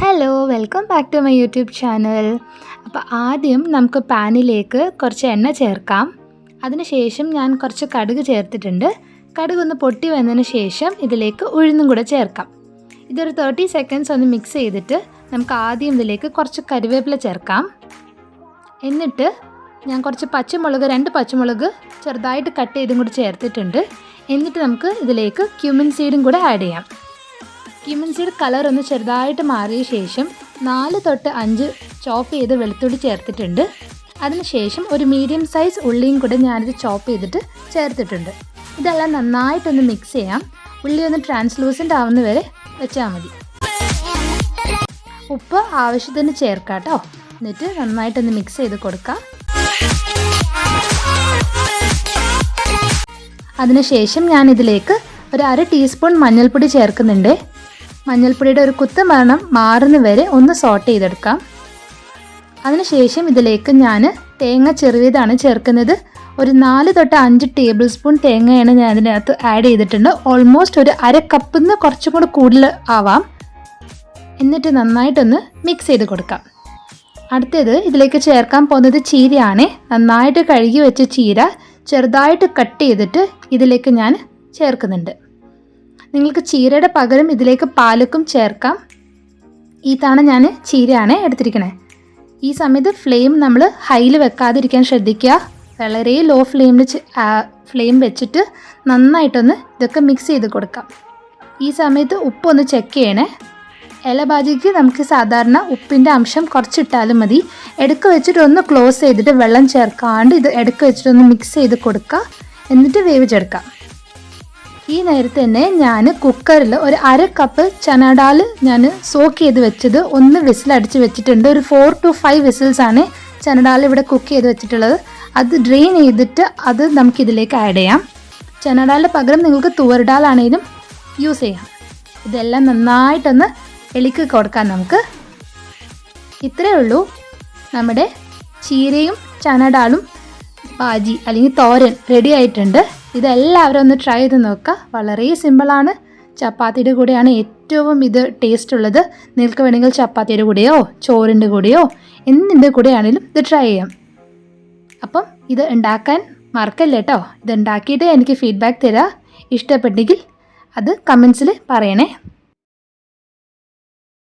Hello welcome back to my YouTube channel. അപ്പോൾ ആദ്യം നമുക്ക് പാനിലേക്ക് കുറച്ച് എണ്ണ ചേർക്കാം. അതിനുശേഷം ഞാൻ കുറച്ച് കടുക് ചേർത്തിട്ടുണ്ട്. കടുക് ഒന്ന് പൊട്ടി വന്നതിന് ശേഷം ഇതിലേക്ക് ഉഴുന്നും കൂടെ ചേർക്കാം. ഇതൊരു 30 സെക്കൻഡ്സ് ഒന്ന് മിക്സ് ചെയ്തിട്ട് നമുക്ക് ആദ്യം ഇതിലേക്ക് കുറച്ച് കറിവേപ്പില ചേർക്കാം. എന്നിട്ട് ഞാൻ കുറച്ച് പച്ചമുളക് 2 പച്ചമുളക് ചെറുതായിട്ട് കട്ട് ചെയ്തും കൂടി ചേർത്തിട്ടുണ്ട്. എന്നിട്ട് നമുക്ക് ഇതിലേക്ക് ക്യുമിൻ സീഡും കൂടെ ആഡ് ചെയ്യാം. ക്യുമിൻ സീഡ് കളർ ഒന്ന് ചെറുതായിട്ട് മാറിയ ശേഷം 4 തൊട്ട് 5 ചോപ്പ് ചെയ്ത് വെളുത്തുള്ളി ചേർത്തിട്ടുണ്ട്. അതിനുശേഷം ഒരു മീഡിയം സൈസ് ഉള്ളിയും കൂടെ ഞാനിത് ചോപ്പ് ചെയ്തിട്ട് ചേർത്തിട്ടുണ്ട്. ഇതെല്ലാം നന്നായിട്ടൊന്ന് മിക്സ് ചെയ്യാം. ഉള്ളി ഒന്ന് ട്രാൻസ്ലൂസൻ്റ് ആവുന്ന വരെ വെച്ചാൽ മതി. ഉപ്പ് ആവശ്യത്തിന് ചേർക്കാം കേട്ടോ. എന്നിട്ട് നന്നായിട്ടൊന്ന് മിക്സ് ചെയ്ത് കൊടുക്കാം. അതിനുശേഷം ഞാനിതിലേക്ക് ഒരു 1/2 ടീസ്പൂൺ മഞ്ഞൾപ്പൊടി ചേർക്കുന്നുണ്ട്. മഞ്ഞൾപ്പൊടിയുടെ ഒരു കുത്ത് മണം മാറുന്ന വരെ ഒന്ന് സോട്ട് ചെയ്തെടുക്കാം. അതിനുശേഷം ഇതിലേക്ക് ഞാൻ തേങ്ങ ചെറുവിയതാണ് ചേർക്കുന്നത്. ഒരു 4 തൊട്ട് 5 ടേബിൾ സ്പൂൺ തേങ്ങയാണ് ഞാൻ ഇതിനകത്ത് ആഡ് ചെയ്തിട്ടുണ്ട്. ഓൾമോസ്റ്റ് ഒരു 1/2 കപ്പിൽ നിന്ന് കുറച്ചും കൂടി കൂടുതൽ ആവാം. എന്നിട്ട് നന്നായിട്ടൊന്ന് മിക്സ് ചെയ്ത് കൊടുക്കാം. അടുത്തത് ഇതിലേക്ക് ചേർക്കാൻ പോകുന്നത് ചീരയാണ്. നന്നായിട്ട് കഴുകി വെച്ച ചീര ചെറുതായിട്ട് കട്ട് ചെയ്തിട്ട് ഇതിലേക്ക് ഞാൻ ചേർക്കുന്നുണ്ട്. നിങ്ങൾക്ക് ചീരയുടെ പകരം ഇതിലേക്ക് പാലക്കും ചേർക്കാം. ഈ തവണ ഞാൻ ചീരയാണ് എടുത്തിരിക്കണേ. ഈ സമയത്ത് ഫ്ലെയിം നമ്മൾ ഹൈയിൽ വെക്കാതിരിക്കാൻ ശ്രദ്ധിക്കുക. വളരെ ലോ ഫ്ലെയിം വെച്ചിട്ട് നന്നായിട്ടൊന്ന് ഇതൊക്കെ മിക്സ് ചെയ്ത് കൊടുക്കാം. ഈ സമയത്ത് ഉപ്പൊന്ന് ചെക്ക് ചെയ്യണേ. ഇല ഭാജിക്ക് നമുക്ക് സാധാരണ ഉപ്പിൻ്റെ അംശം കുറച്ചിട്ടാലും മതി. ഇടയ്ക്ക് വെച്ചിട്ട് ഒന്ന് ക്ലോസ് ചെയ്തിട്ട് വെള്ളം ചേർക്കാണ്ട് ഇത് ഇടയ്ക്ക് വെച്ചിട്ടൊന്ന് മിക്സ് ചെയ്ത് കൊടുക്കുക. എന്നിട്ട് വേവിച്ചെടുക്കാം. ഈ നേരത്തെ തന്നെ ഞാൻ കുക്കറിൽ ഒരു 1/2 കപ്പ് ചനാഡാൽ ഞാൻ സോക്ക് ചെയ്ത് വെച്ചത് ഒന്ന് വിസിലടിച്ച് വെച്ചിട്ടുണ്ട്. ഒരു 4 to 5 വിസിൽസാണ് ചനാഡാൽ ഇവിടെ കുക്ക് ചെയ്ത് വെച്ചിട്ടുള്ളത്. അത് ഡ്രെയിൻ ചെയ്തിട്ട് അത് നമുക്കിതിലേക്ക് ആഡ് ചെയ്യാം. ചനാഡാലിൻ്റെ പകരം നിങ്ങൾക്ക് തുവർഡാലാണെങ്കിലും യൂസ് ചെയ്യാം. ഇതെല്ലാം നന്നായിട്ടൊന്ന് ഇളക്കി കൊടുക്കാം നമുക്ക്. ഇത്രയേ ഉള്ളൂ. നമ്മുടെ ചീരയും ചനാഡാലും ഭാജി അല്ലെങ്കിൽ തോരൻ റെഡി ആയിട്ടുണ്ട്. ഇതെല്ലാവരും ഒന്ന് ട്രൈ ചെയ്ത് നോക്കുക. വളരെ സിമ്പിളാണ്. ചപ്പാത്തിയുടെ കൂടെയാണ് ഏറ്റവും ഇത് ടേസ്റ്റ് ഉള്ളത്. നിങ്ങൾക്ക് വേണമെങ്കിൽ ചപ്പാത്തിയുടെ കൂടെയോ ചോറിൻ്റെ കൂടെയോ എന്തിൻ്റെ കൂടെയാണെങ്കിലും ഇത് ട്രൈ ചെയ്യാം. അപ്പം ഇത് ഉണ്ടാക്കാൻ മറക്കല്ലേ കേട്ടോ. ഇത് ഉണ്ടാക്കിയിട്ട് എനിക്ക് ഫീഡ്ബാക്ക് തരാം. ഇഷ്ടപ്പെട്ടെങ്കിൽ അത് കമൻസിൽ പറയണേ.